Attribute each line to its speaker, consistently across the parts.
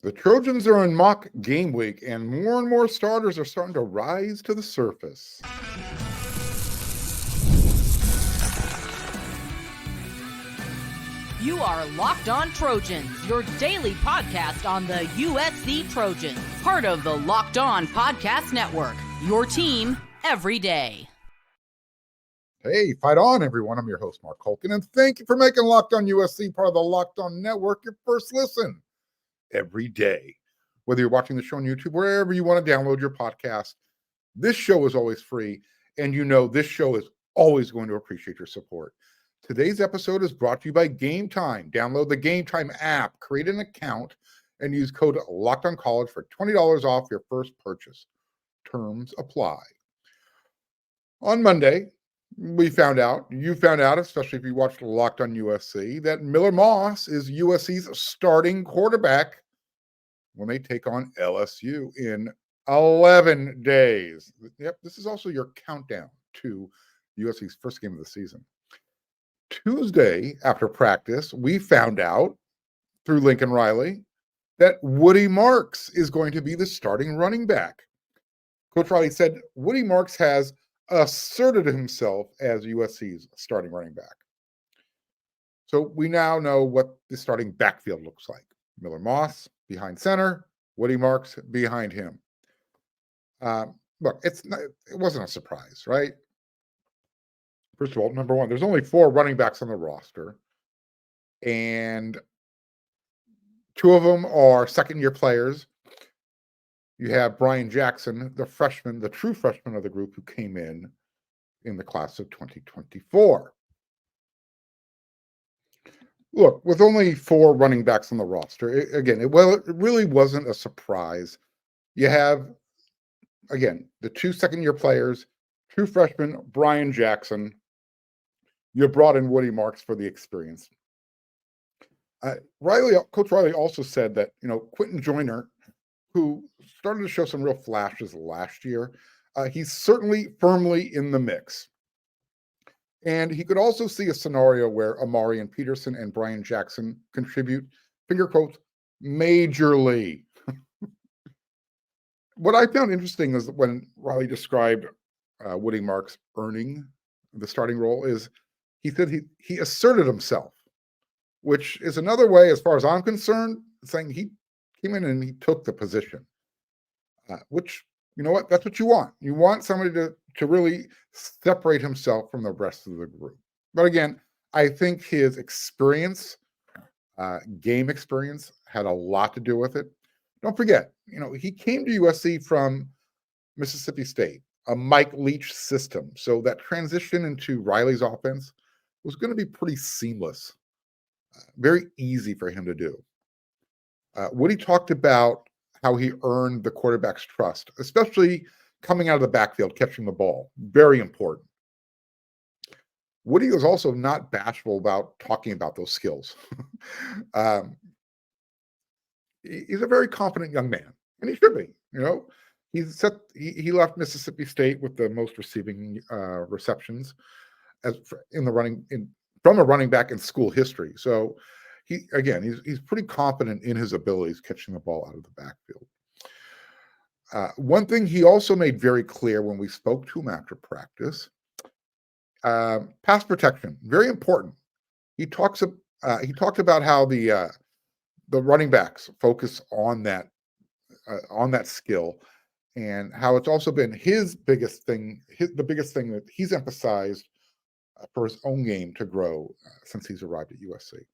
Speaker 1: The Trojans are in mock game week, and more starters are starting to rise to the surface.
Speaker 2: You are Locked On Trojans, your daily podcast on the USC Trojans, part of the Locked On Podcast Network, your team every day.
Speaker 1: Hey, fight on, everyone. I'm your host, Mark Holkin, and thank you for making Locked On USC part of the Locked On Network your first listen every day. Whether you're watching the show on YouTube, wherever you want to download your podcast, this show is always free, and you know this show is always going to appreciate your support. Today's episode is brought to you by Game Time. Download the Game Time app, create an account, and use code LOCKEDONCollege for $20 off your first purchase. Terms apply. On Monday, you found out, especially if you watched Locked On USC, that Miller Moss is USC's starting quarterback when they take on LSU in 11 days. Yep, this is also your countdown to USC's first game of the season. Tuesday, after practice, we found out through Lincoln Riley that Woody Marks is going to be the starting running back. Coach Riley said Woody Marks has asserted himself as USC's starting running back. So we now know what the starting backfield looks like. Miller Moss behind center, Woody Marks behind him. Look, it wasn't a surprise, right? First of all, number one, there's only 4 running backs on the roster, and 2 of them are second-year players. You have Brian Jackson, the freshman, the true freshman of the group who came in the class of 2024. Look, with only 4 running backs on the roster, it really wasn't a surprise. You have, again, the 2 second-year players, true freshman Brian Jackson. You brought in Woody Marks for the experience. Coach Riley also said that, Quentin Joyner, who started to show some real flashes last year, he's certainly firmly in the mix. And he could also see a scenario where Amarian Peterson and Brian Jackson contribute, finger quotes, majorly. What I found interesting is that when Riley described Woody Marks earning the starting role is he said he asserted himself, which is another way, as far as I'm concerned, saying he came in and he took the position, which, you know what, that's what you want. You want somebody to really separate himself from the rest of the group. But again, I think his experience, game experience, had a lot to do with it. Don't forget, he came to USC from Mississippi State, a Mike Leach system. So that transition into Riley's offense was going to be pretty seamless, very easy for him to do. Woody talked about how he earned the quarterback's trust, especially coming out of the backfield, catching the ball. Very important. Woody was also not bashful about talking about those skills. He's a very confident young man, and he should be. He left Mississippi State with the most receiving receptions from a running back in school history. So he's pretty confident in his abilities catching the ball out of the backfield. One thing he also made very clear when we spoke to him after practice, pass protection, very important. He talked about how the running backs focus on that skill, and how it's also been his biggest thing, the biggest thing that he's emphasized for his own game to grow since he's arrived at USC.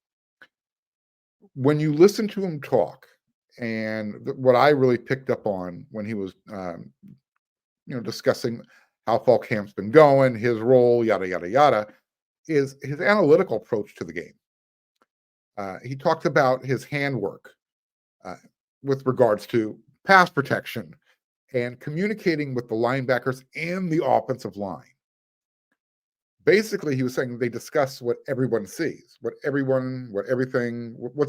Speaker 1: When you listen to him talk, and what I really picked up on when he was, discussing how fall camp's been going, his role, yada, yada, yada, is his analytical approach to the game. He talked about his handwork with regards to pass protection and communicating with the linebackers and the offensive line. Basically, he was saying they discuss what everyone sees, what's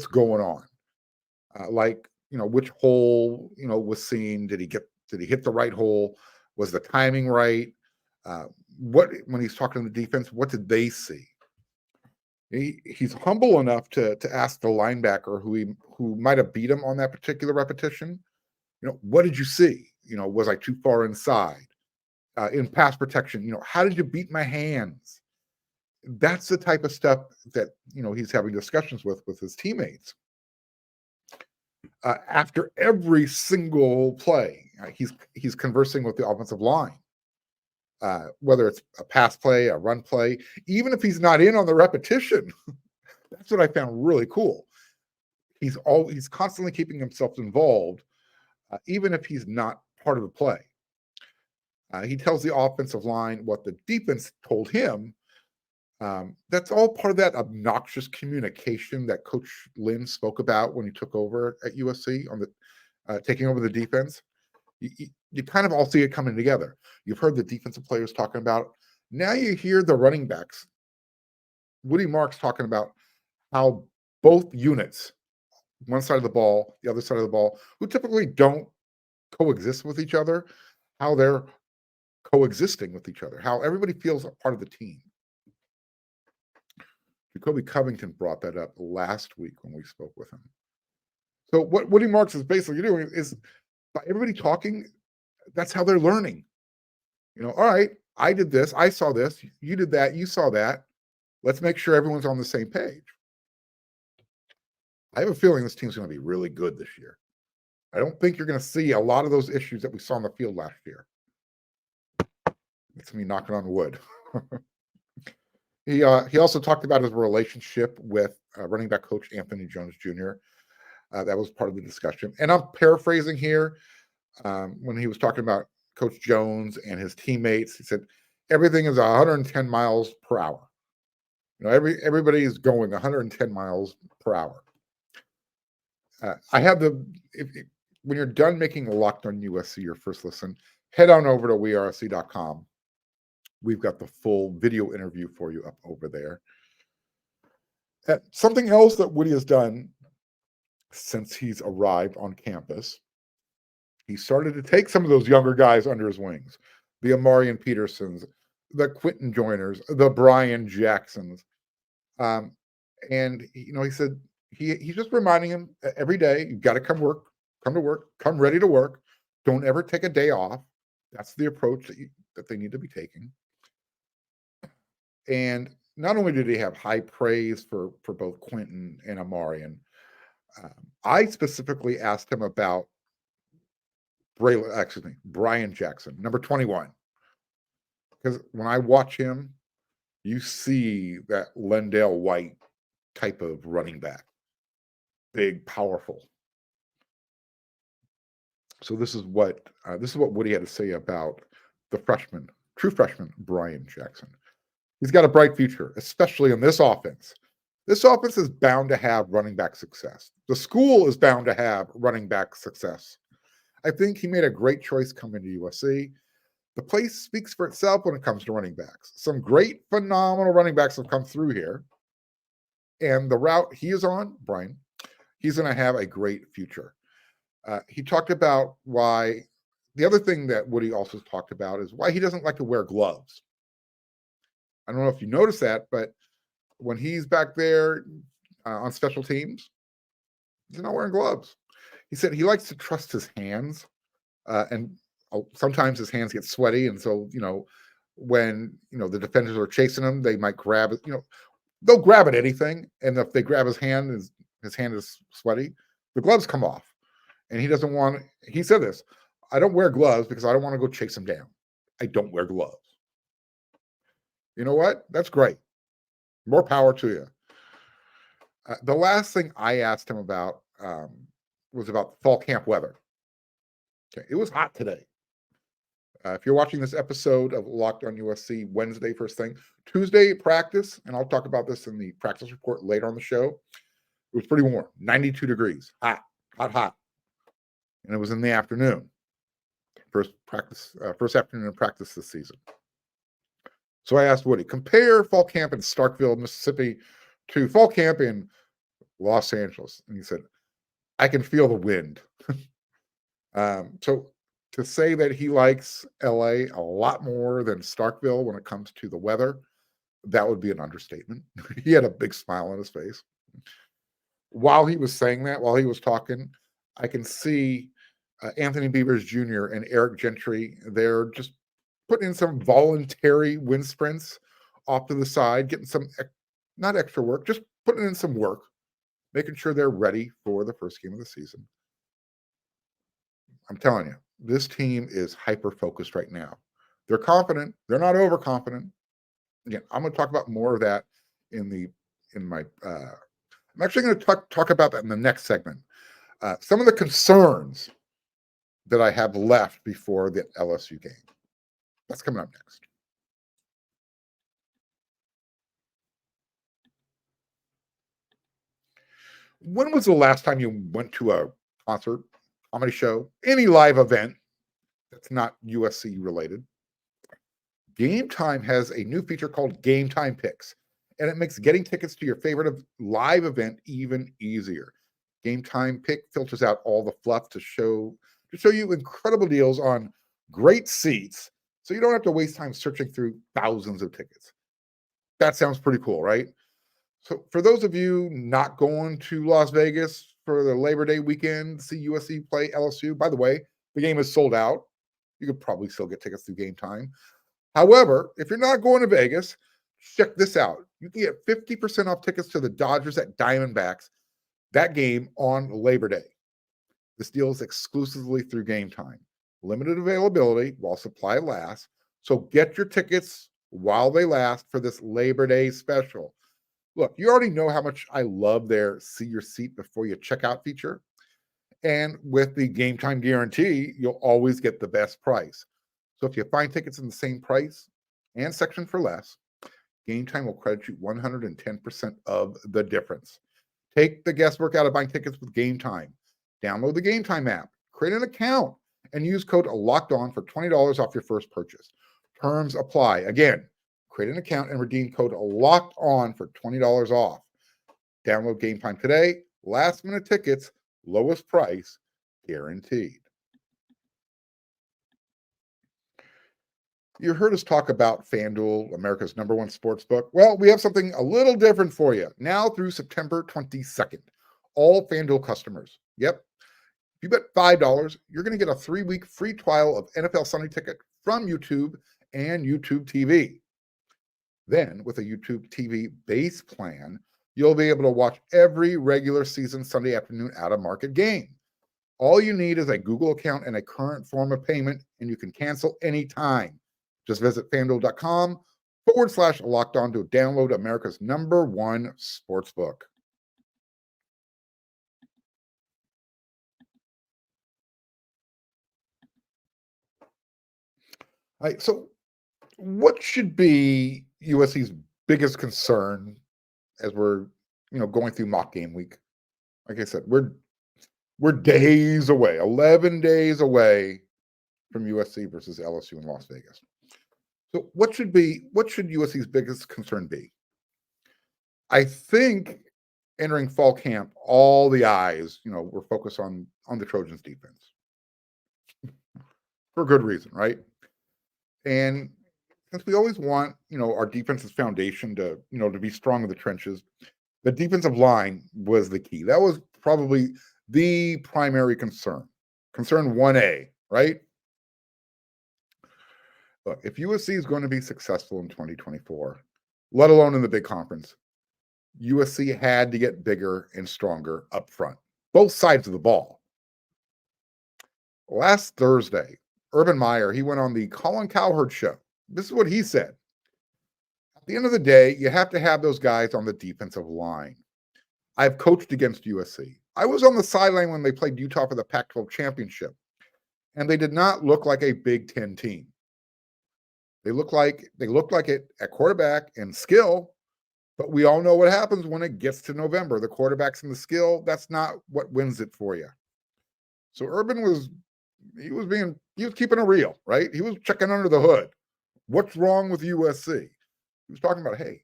Speaker 1: going on. Which hole, was seen. Did he hit the right hole? Was the timing right? When he's talking to the defense, what did they see? He's humble enough to ask the linebacker who might have beat him on that particular repetition, what did you see? Was I too far inside? In pass protection, how did you beat my hands? That's the type of stuff that he's having discussions with his teammates. After every single play, he's conversing with the offensive line, whether it's a pass play, a run play, even if he's not in on the repetition. That's what I found really cool. He's constantly keeping himself involved, even if he's not part of the play. He tells the offensive line what the defense told him. That's all part of that obnoxious communication that Coach Lynn spoke about when he took over at USC on the taking over the defense. You kind of all see it coming together. You've heard the defensive players talking about. Now you hear the running backs. Woody Marks talking about how both units, one side of the ball, the other side of the ball, who typically don't coexist with each other, how they're coexisting with each other, how everybody feels a part of the team. Jacoby Covington brought that up last week when we spoke with him. So what Woody Marks is basically doing is, by everybody talking, that's how they're learning. All right, I did this, I saw this, you did that, you saw that. Let's make sure everyone's on the same page. I have a feeling this team's going to be really good this year. I don't think you're going to see a lot of those issues that we saw on the field last year. It's me knocking on wood. He also talked about his relationship with running back coach Anthony Jones Jr. That was part of the discussion. And I'm paraphrasing here. When he was talking about Coach Jones and his teammates, he said, everything is 110 miles per hour. Everybody is going 110 miles per hour. I have when you're done making a Locked On USC your first listen, head on over to wearesc.com. We've got the full video interview for you up over there. Something else that Woody has done since he's arrived on campus, he started to take some of those younger guys under his wings, the Amarian Petersons, the Quentin Joyners, the Brian Jacksons. And, he said he's just reminding him every day, you got to come to work, come ready to work. Don't ever take a day off. That's the approach that they need to be taking. And not only did he have high praise for both Quentin and Amarian, I specifically asked him about Brian Jackson, number 21. Because when I watch him, you see that Lendale White type of running back. Big, powerful. So this is what Woody had to say about the true freshman, Brian Jackson. He's got a bright future, especially in this offense. This offense is bound to have running back success. The school is bound to have running back success. I think he made a great choice coming to USC. The place speaks for itself when it comes to running backs. Some great, phenomenal running backs have come through here. And the route he is on, Brian, he's going to have a great future. He talked about why, the other thing that Woody also talked about is why he doesn't like to wear gloves. I don't know if you noticed that, but when he's back there on special teams, he's not wearing gloves. He said he likes to trust his hands, and sometimes his hands get sweaty, and so when the defenders are chasing him, they might grab it. They'll grab at anything, and if they grab his hand, his hand is sweaty, the gloves come off, and he doesn't want. He said this: "I don't wear gloves because I don't want to go chase him down. I don't wear gloves." You know what? That's great. More power to you. The last thing I asked him about was about fall camp weather. Okay, it was hot today. If you're watching this episode of Locked On USC Wednesday first thing, Tuesday practice, and I'll talk about this in the practice report later on the show, it was pretty warm, 92 degrees, hot. And it was in the afternoon. First afternoon of practice this season. So I asked Woody, compare fall camp in Starkville, Mississippi to fall camp in Los Angeles. And he said, I can feel the wind. So to say that he likes LA a lot more than Starkville when it comes to the weather, That would be an understatement. He had a big smile on his face. While he was saying that, while he was talking, I can see Anthony Beavers Jr. and Eric Gentry. They're just putting in some voluntary wind sprints off to the side, getting some, not extra work, just putting in some work, making sure they're ready for the first game of the season. I'm telling you, this team is hyper-focused right now. They're confident. They're not overconfident. Again, I'm going to talk about more of that in my. I'm actually going to talk about that in the next segment. Some of the concerns that I have left before the LSU game. That's coming up next. When was the last time you went to a concert, comedy show, any live event that's not USC related? Game Time has a new feature called Game Time Picks, and it makes getting tickets to your favorite live event even easier. Game Time Pick filters out all the fluff to show you incredible deals on great seats, so you don't have to waste time searching through thousands of tickets. That sounds pretty cool, right? So for those of you not going to Las Vegas for the Labor Day weekend to see USC play LSU, by the way, the game is sold out. You could probably still get tickets through Game Time. However, if you're not going to Vegas, check this out. You can get 50% off tickets to the Dodgers at Diamondbacks, that game on Labor Day. This deal is exclusively through Game Time. Limited availability while supply lasts. So get your tickets while they last for this Labor Day special. Look, you already know how much I love their see your seat before you check out feature. And with the Game Time guarantee, you'll always get the best price. So if you find tickets in the same price and section for less, Game Time will credit you 110% of the difference. Take the guesswork out of buying tickets with Game Time. Download the Game Time app, create an account, and use code LOCKEDON for $20 off your first purchase. Terms apply. Again, create an account and redeem code LOCKEDON for $20 off. Download Game Time today. Last minute tickets, lowest price, guaranteed. You heard us talk about FanDuel, America's #1 sports book. Well, we have something a little different for you. Now through September 22nd, all FanDuel customers, if you bet $5, you're going to get a 3-week free trial of NFL Sunday Ticket from YouTube and YouTube TV. Then, with a YouTube TV base plan, you'll be able to watch every regular season Sunday afternoon out-of-market game. All you need is a Google account and a current form of payment, and you can cancel anytime. Just visit FanDuel.com/LockedOn to download America's #1 sportsbook. All right, so what should be USC's biggest concern as we're going through mock game week? Like I said, we're days away, 11 days away from USC versus LSU in Las Vegas. So what should USC's biggest concern be? I think entering fall camp, all the eyes, were focused on the Trojans defense. For good reason, right? And since we always want, our defense's foundation to be strong in the trenches, the defensive line was the key. That was probably the primary concern. Concern 1A, right? Look, if USC is going to be successful in 2024, let alone in the big conference, USC had to get bigger and stronger up front, both sides of the ball. Last Thursday, Urban Meyer, he went on the Colin Cowherd show. This is what he said. At the end of the day, you have to have those guys on the defensive line. I've coached against USC. I was on the sideline when they played Utah for the Pac-12 championship, and they did not look like a Big Ten team. They looked like it at quarterback and skill, but we all know what happens when it gets to November. The quarterbacks and the skill, that's not what wins it for you. So Urban was keeping it real, right? He was checking under the hood. What's wrong with USC? He was talking about, hey,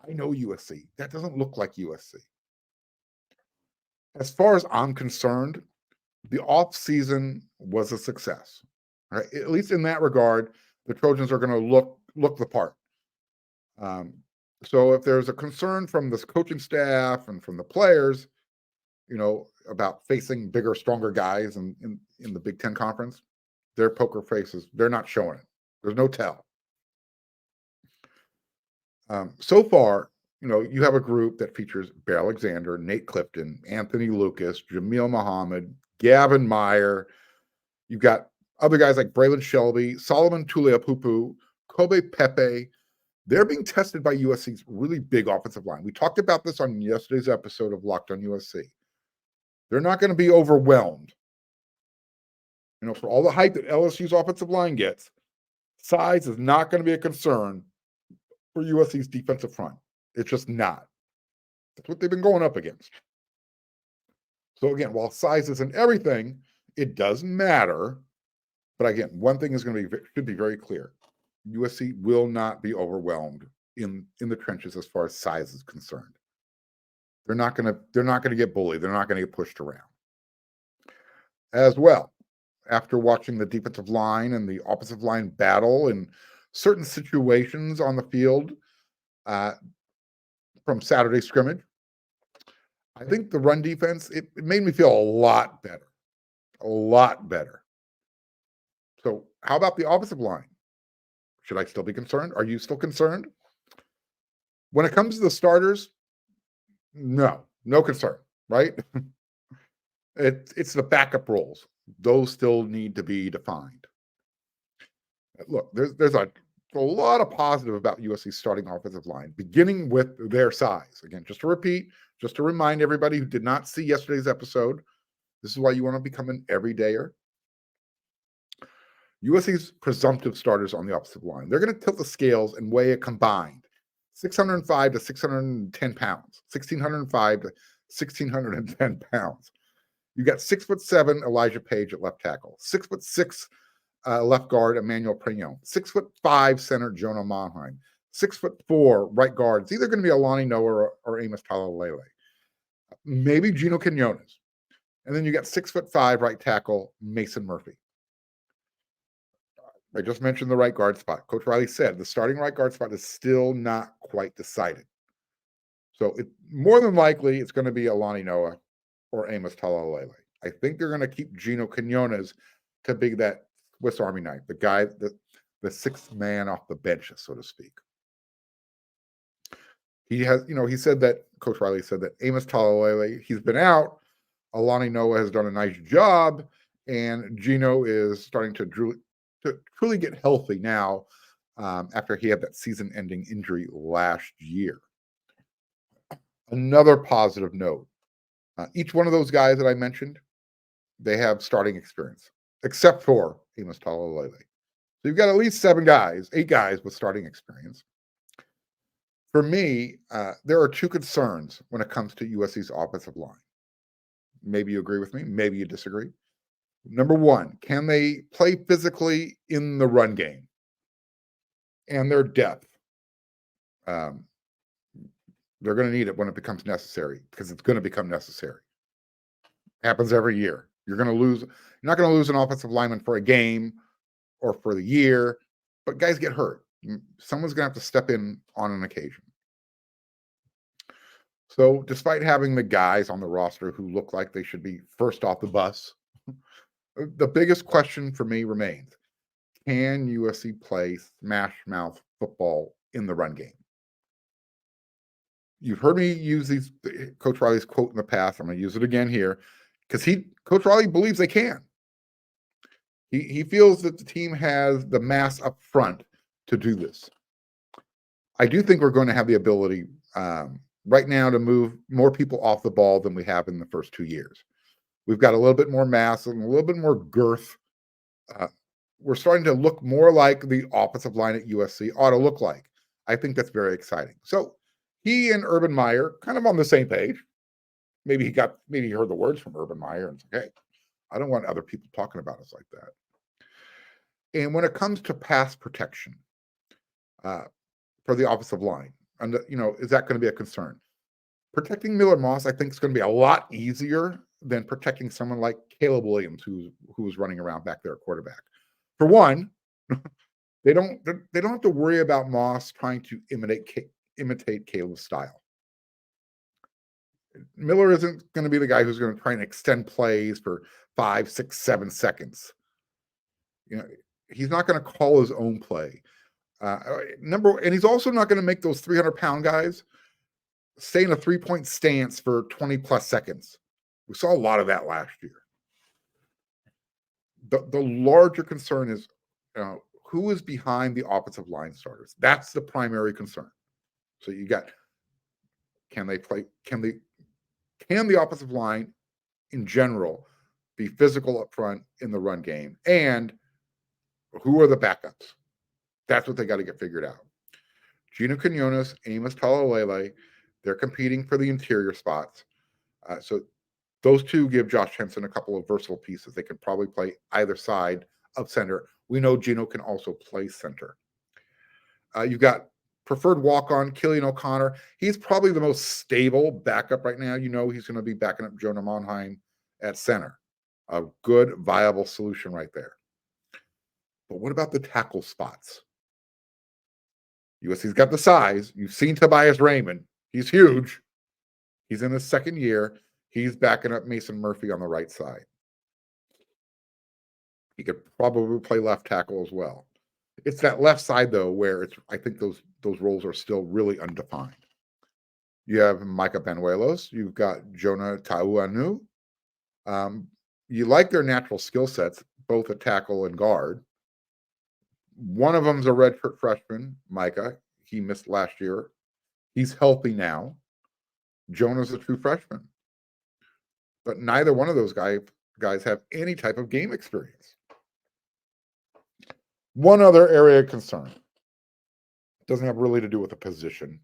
Speaker 1: I know USC. That doesn't look like USC. As far as I'm concerned, the offseason was a success. Right? At least in that regard, the Trojans are going to look the part. So if there's a concern from this coaching staff and from the players, about facing bigger, stronger guys in the Big Ten Conference, their poker faces, they're not showing it. There's no tell. So far, you have a group that features Bear Alexander, Nate Clifton, Anthony Lucas, Jameel Muhammad, Gavin Meyer. You've got other guys like Braylon Shelby, Solomon Tuliaupupu, Kobe Pepe. They're being tested by USC's really big offensive line. We talked about this on yesterday's episode of Locked on USC. They're not going to be overwhelmed. For all the hype that LSU's offensive line gets, size is not going to be a concern for USC's defensive front. It's just not. That's what they've been going up against. So again, while size isn't everything, it does matter. But again, one thing should be very clear. USC will not be overwhelmed in the trenches as far as size is concerned. They're not going to get bullied. They're not going to get pushed around. As well, after watching the defensive line and the offensive line battle in certain situations on the field from Saturday scrimmage, I think the run defense, it made me feel a lot better. A lot better. So how about the offensive line? Should I still be concerned? Are you still concerned? When it comes to the starters, no concern, right? It's the backup roles. Those still need to be defined. Look, there's a lot of positive about USC's starting offensive line, beginning with their size. Again, just to remind everybody who did not see yesterday's episode, this is why you want to become an everydayer. USC's presumptive starters on the offensive line, they're going to tilt the scales and weigh a combined 605 to 610 pounds, 1,605 to 1,610 pounds. You got 6'7" Elijah Page at left tackle, 6'6" left guard Emmanuel Prignon, 6'5" center Jonah Monheim, 6'4" right guard. It's either going to be Alani Noah or Amos Talalele, maybe Gino Quinones, and then you got 6'5" right tackle Mason Murphy. I just mentioned the right guard spot. Coach Riley said the starting right guard spot is still not quite decided. So more than likely, it's going to be Alani Noah or Amos Talalele. I think they're going to keep Gino Quinones to be that Swiss Army knife, the guy, the sixth man off the bench, so to speak. He said that, Coach Riley said that Amos Talalele, he's been out. Alani Noah has done a nice job, and Gino is starting to truly get healthy now after he had that season-ending injury last year. Another positive note, each one of those guys that I mentioned, they have starting experience, except for Amos Talalele. So you've got at least 8 guys with starting experience. For me, there are 2 concerns when it comes to USC's offensive line. Maybe you agree with me, maybe you disagree. Number 1, can they play physically in the run game? And their depth. They're going to need it when it becomes necessary, because it's going to become necessary. Happens every year. You're not going to lose an offensive lineman for a game or for the year, but guys get hurt. Someone's going to have to step in on an occasion. So despite having the guys on the roster who look like they should be first off the bus, the biggest question for me remains, can USC play smash mouth football in the run game? You've heard me use Coach Riley's quote in the past. I'm going to use it again here because Coach Riley believes they can. He feels that the team has the mass up front to do this. I do think we're going to have the ability right now to move more people off the ball than we have in the first 2 years. We've got a little bit more mass and a little bit more girth. We're starting to look more like the offensive line at USC ought to look like. I think that's very exciting. So he and Urban Meyer kind of on the same page. Maybe he heard the words from Urban Meyer and said, hey, I don't want other people talking about us like that. And when it comes to pass protection for the offensive line, and is that going to be a concern? Protecting Miller Moss, I think, is going to be a lot easier than protecting someone like Caleb Williams, who was running around back there at quarterback. For one, they don't have to worry about Moss trying to imitate imitate Caleb's style. Miller isn't going to be the guy who's going to try and extend plays for 5, 6, 7 seconds. He's not going to call his own play. And he's also not going to make those 300-pound guys stay in a three-point stance for 20-plus seconds. We saw a lot of that last year. The larger concern is who is behind the offensive line starters. That's the primary concern. So you got, can the offensive line in general be physical up front in the run game? And who are the backups? That's what they got to get figured out. Gino Quinones, Amos Talalele, they're competing for the interior spots. So those two give Josh Henson a couple of versatile pieces. They can probably play either side of center. We know Gino can also play center. You've got preferred walk-on Killian O'Connor. He's probably the most stable backup right now. He's going to be backing up Jonah Monheim at center. A good, viable solution right there. But what about the tackle spots? USC's got the size. You've seen Tobias Raymond. He's huge. He's in his second year. He's backing up Mason Murphy on the right side. He could probably play left tackle as well. It's that left side, though, where I think those roles are still really undefined. You have Micah Benuelos. You've got Jonah Tauanu. You like their natural skill sets, both at tackle and guard. One of them's a redshirt freshman, Micah. He missed last year. He's healthy now. Jonah's a true freshman. But neither one of those guys have any type of game experience. One other area of concern. Doesn't have really to do with the position.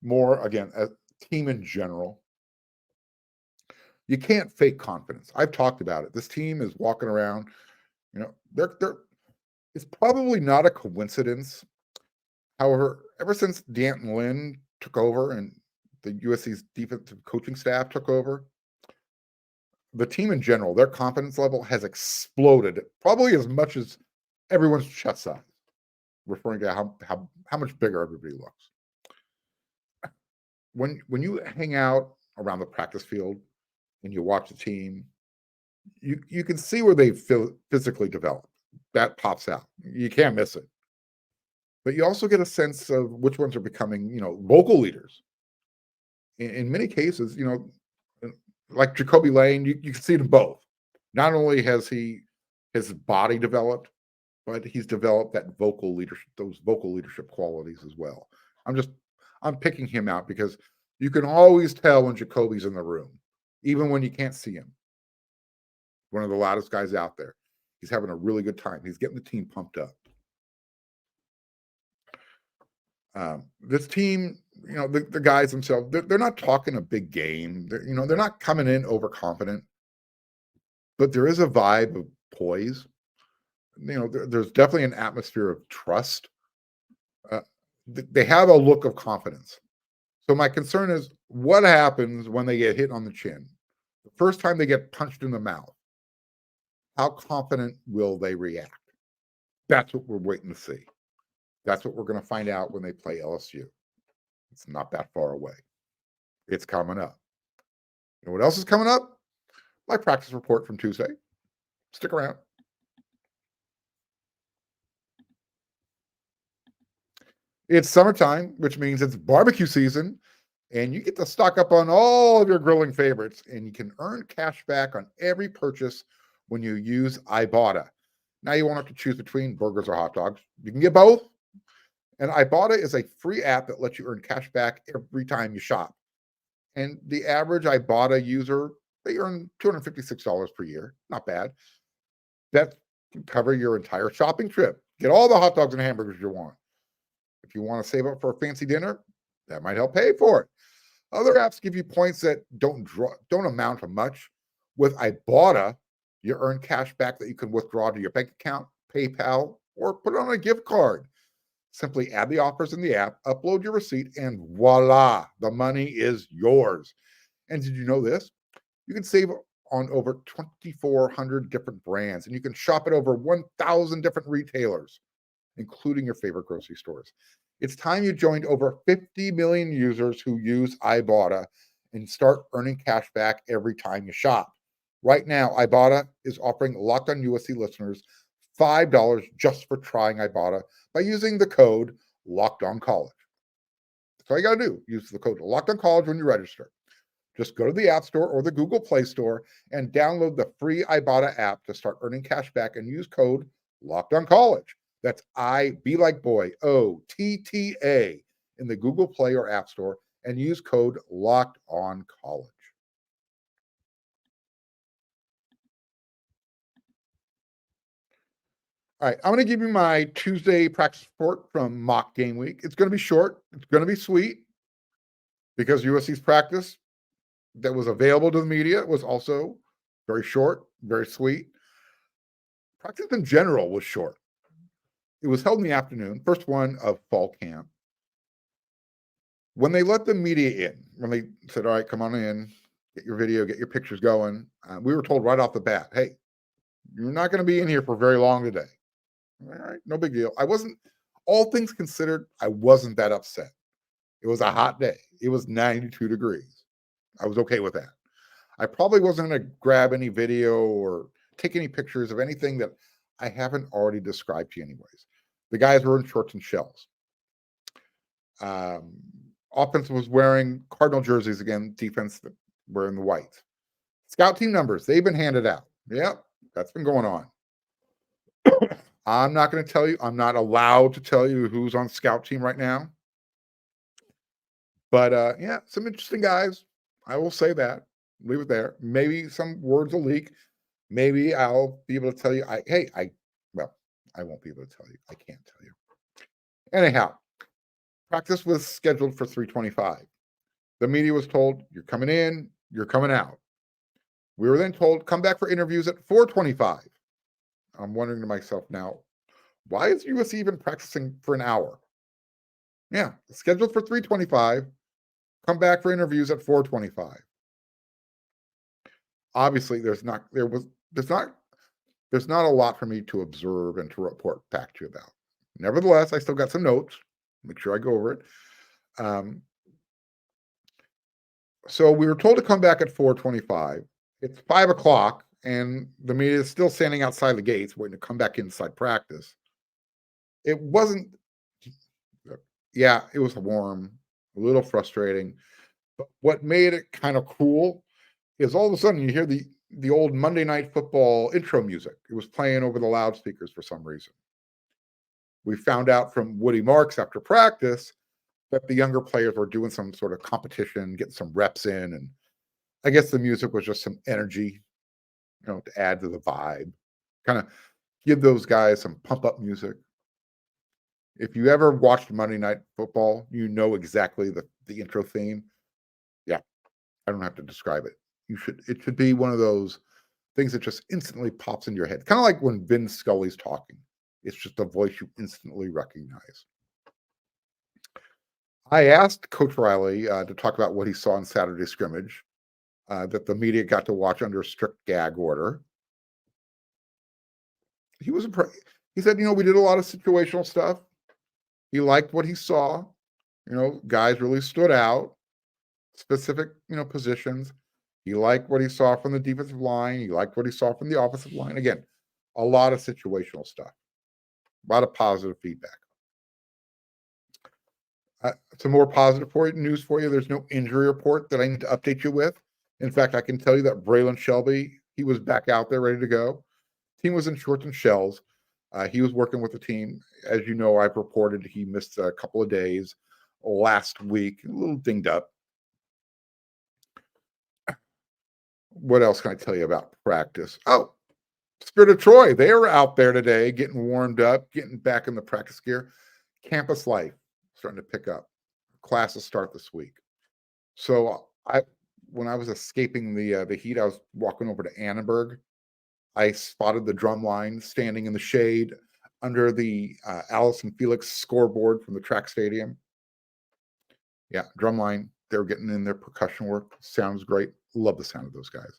Speaker 1: More, again, a team in general. You can't fake confidence. I've talked about it. This team is walking around. It's probably not a coincidence. However, ever since Antonlynn took over and the USC's defensive coaching staff took over, the team in general, their confidence level has exploded, probably as much as everyone's chest size, referring to how much bigger everybody looks. When you hang out around the practice field and you watch the team, you can see where they physically develop. That pops out. You can't miss it. But you also get a sense of which ones are becoming, vocal leaders. In many cases, like Jacoby Lane, you can see them both. Not only has his body developed, but he's developed that vocal leadership, those vocal leadership qualities as well. I'm picking him out because you can always tell when Jacoby's in the room, even when you can't see him. One of the loudest guys out there. He's having a really good time. He's getting the team pumped up. This team, the guys themselves, they're not talking a big game. They're not coming in overconfident, but there is a vibe of poise. There's definitely an atmosphere of trust. They have a look of confidence. So my concern is what happens when they get hit on the chin? The first time they get punched in the mouth, how confident will they react? That's what we're waiting to see. That's what we're going to find out when they play LSU. It's not that far away. It's coming up. You know what else is coming up? My practice report from Tuesday. Stick around. It's summertime, which means it's barbecue season, and you get to stock up on all of your grilling favorites, and you can earn cash back on every purchase when you use Ibotta. Now you won't have to choose between burgers or hot dogs. You can get both. And Ibotta is a free app that lets you earn cash back every time you shop. And the average Ibotta user, they earn $256 per year. Not bad. That can cover your entire shopping trip. Get all the hot dogs and hamburgers you want. If you want to save up for a fancy dinner, that might help pay for it. Other apps give you points that don't amount to much. With Ibotta, you earn cash back that you can withdraw to your bank account, PayPal, or put on a gift card. Simply add the offers in the app, upload your receipt, and voila, the money is yours. And did you know this? You can save on over 2,400 different brands, and you can shop at over 1,000 different retailers, including your favorite grocery stores. It's time you joined over 50 million users who use Ibotta and start earning cash back every time you shop. Right now, Ibotta is offering Locked On USC listeners $5 just for trying Ibotta by using the code Locked On College. That's all you got to do. Use the code Locked On College when you register. Just go to the App Store or the Google Play Store and download the free Ibotta app to start earning cash back and use code Locked On College. That's I-B like boy, O-T-T-A in the Google Play or App Store and use code Locked On College. All right, I'm going to give you my Tuesday practice report from mock game week. It's going to be short. It's going to be sweet because USC's practice that was available to the media was also very short, very sweet. Practice in general was short. It was held in the afternoon, first one of fall camp. When they let the media in, when they said, all right, come on in, get your video, get your pictures going, we were told right off the bat, hey, you're not going to be in here for very long today. All right, no big deal. All things considered, I wasn't that upset. It was a hot day. It was 92 degrees. I was okay with that. I probably wasn't going to grab any video or take any pictures of anything that I haven't already described to you anyways. The guys were in shorts and shells. Offense was wearing Cardinal jerseys again. Defense wearing the whites. Scout team numbers, they've been handed out. Yep, that's been going on. I'm not going to tell you. I'm not allowed to tell you who's on scout team right now. But yeah, some interesting guys. I will say that. Leave it there. Maybe some words will leak. Maybe I'll be able to tell you. I won't be able to tell you. I can't tell you. Anyhow, practice was scheduled for 3:25. The media was told, you're coming in, you're coming out. We were then told, come back for interviews at 4:25. I'm wondering to myself now, why is USC even practicing for an hour? Yeah, scheduled for 3:25. Come back for interviews at 4:25. Obviously, there's not a lot for me to observe and to report back to you about. Nevertheless, I still got some notes. Make sure I go over it. So we were told to come back at 4:25. It's 5 o'clock, and the media is still standing outside the gates waiting to come back inside practice. It wasn't, yeah, it was warm, a little frustrating. But what made it kind of cool is all of a sudden you hear the old Monday Night Football intro music. It was playing over the loudspeakers for some reason. We found out from Woody Marks after practice that the younger players were doing some sort of competition, getting some reps in, and I guess the music was just some energy, to add to the vibe, kind of give those guys some pump up music. If you ever watched Monday Night Football, you know exactly the intro theme. Yeah, I don't have to describe it. It should be one of those things that just instantly pops in your head. Kind of like when Vin Scully's talking. It's just a voice you instantly recognize. I asked Coach Riley to talk about what he saw in Saturday scrimmage that the media got to watch under a strict gag order. He was impressed. He said, we did a lot of situational stuff. He liked what he saw. Guys really stood out. Specific, positions. He liked what he saw from the defensive line. He liked what he saw from the offensive line. Again, a lot of situational stuff. A lot of positive feedback. Some more positive news for you. There's no injury report that I need to update you with. In fact, I can tell you that Braylon Shelby, he was back out there ready to go. Team was in shorts and shells. He was working with the team. As you know, I've reported he missed a couple of days last week, a little dinged up. What else can I tell you about practice? Oh, Spirit of Troy. They were out there today getting warmed up, getting back in the practice gear. Campus life starting to pick up. Classes start this week. So when I was escaping the heat, I was walking over to Annenberg. I spotted the drum line standing in the shade under the Allison Felix scoreboard from the track stadium. Yeah, drum line. They were getting in their percussion work. Sounds great. Love the sound of those guys.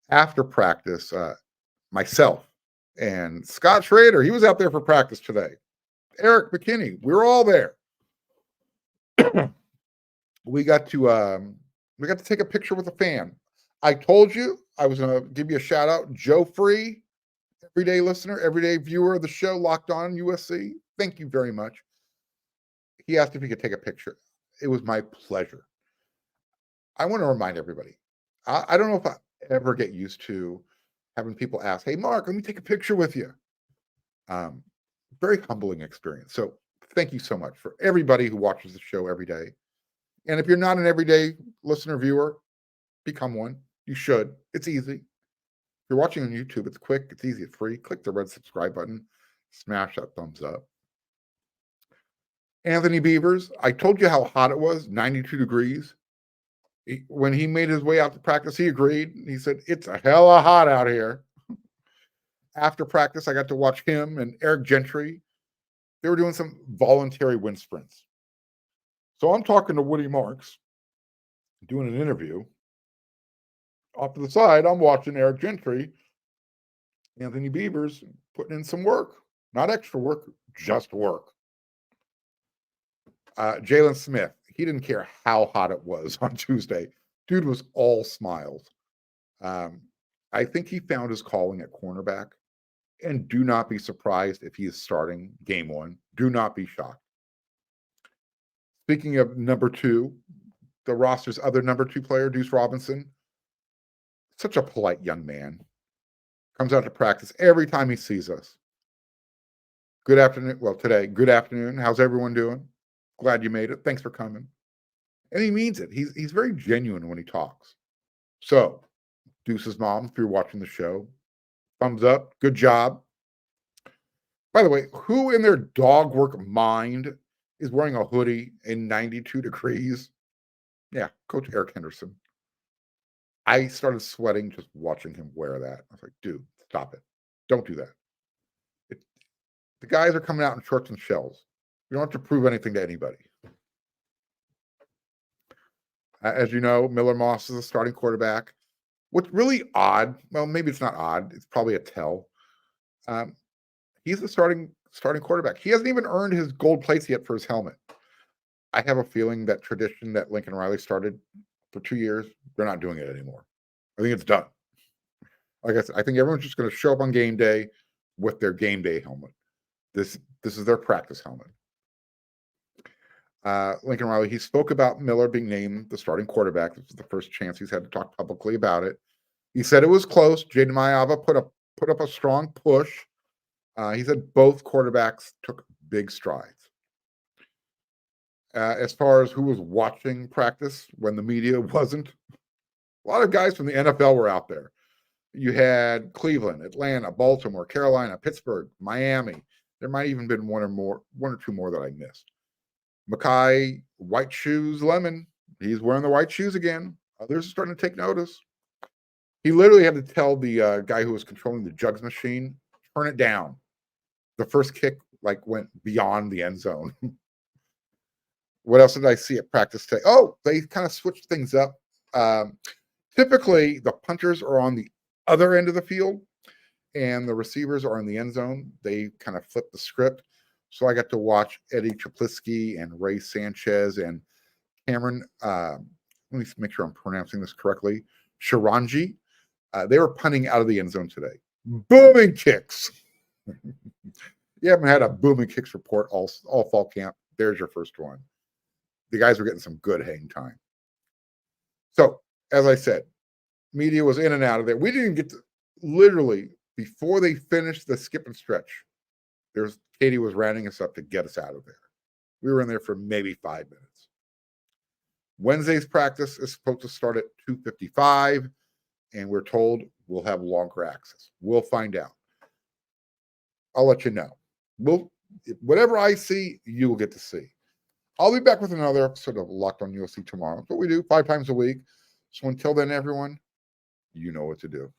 Speaker 1: After practice, myself and Scott Schrader, he was out there for practice today. Eric McKinney, we were all there. we got to take a picture with a fan. I told you I was going to give you a shout out. Joe Free, everyday listener, everyday viewer of the show, Locked On USC. Thank you very much. He asked if he could take a picture. It was my pleasure. I want to remind everybody, I don't know if I ever get used to having people ask, hey, Mark, let me take a picture with you. Very humbling experience. So thank you so much for everybody who watches the show every day. And if you're not an everyday listener, viewer, become one. You should. It's easy. If you're watching on YouTube, it's quick, it's easy, it's free. Click the red subscribe button, smash that thumbs up. Anthony Beavers, I told you how hot it was, 92 degrees. When he made his way out to practice, he agreed. He said, it's a hella hot out here. After practice, I got to watch him and Eric Gentry. They were doing some voluntary wind sprints. So I'm talking to Woody Marks, doing an interview. Off to the side, I'm watching Eric Gentry, Anthony Beavers, putting in some work. Not extra work, just work. Jalen Smith, he didn't care how hot it was on Tuesday. Dude was all smiles. I think he found his calling at cornerback. And do not be surprised if he is starting game one. Do not be shocked. Speaking of number two, the roster's other number two player, Deuce Robinson, such a polite young man. Comes out to practice every time he sees us. Good afternoon. Well, today, good afternoon. How's everyone doing? Glad you made it. Thanks for coming. And he means it. He's very genuine when he talks. So, Deuce's mom, if you're watching the show, thumbs up. Good job. By the way, who in their dog work mind is wearing a hoodie in 92 degrees? Yeah, Coach Eric Henderson. I started sweating just watching him wear that. I was like, dude, stop it. Don't do that. The guys are coming out in shorts and shells. You don't have to prove anything to anybody. As you know, Miller Moss is a starting quarterback. What's really odd, well, maybe it's not odd. It's probably a tell. He's the starting quarterback. He hasn't even earned his gold plates yet for his helmet. I have a feeling that tradition that Lincoln Riley started for 2 years, they're not doing it anymore. I think it's done. Like I said, I think everyone's just going to show up on game day with their game day helmet. This is their practice helmet. Lincoln Riley, he spoke about Miller being named the starting quarterback. This is the first chance he's had to talk publicly about it. He said it was close. Jaden Mayava put up a strong push. He said both quarterbacks took big strides. As far as who was watching practice when the media wasn't, a lot of guys from the NFL were out there. You had Cleveland, Atlanta, Baltimore, Carolina, Pittsburgh, Miami. There might even been one or two more that I missed. Mackay, white shoes, Lemon. He's wearing the white shoes again. Others are starting to take notice. He literally had to tell the guy who was controlling the jugs machine, turn it down. The first kick went beyond the end zone. What else did I see at practice today? Oh, they kind of switched things up. Typically, the punters are on the other end of the field, and the receivers are in the end zone. They kind of flipped the script. So I got to watch Eddie Traplisky and Ray Sanchez and Cameron, let me make sure I'm pronouncing this correctly, Sharanji. They were punting out of the end zone today. Booming kicks. You haven't had a booming kicks report all fall camp. There's your first one. The guys were getting some good hang time. So, as I said, media was in and out of there. We didn't get to, literally, before they finished the skip and stretch, Katie was rounding us up to get us out of there. We were in there for maybe 5 minutes. Wednesday's practice is supposed to start at 2:55, and we're told we'll have longer access. We'll find out. I'll let you know. Whatever I see, you will get to see. I'll be back with another episode of Locked On USC tomorrow. That's what we do 5 times a week. So until then, everyone, you know what to do.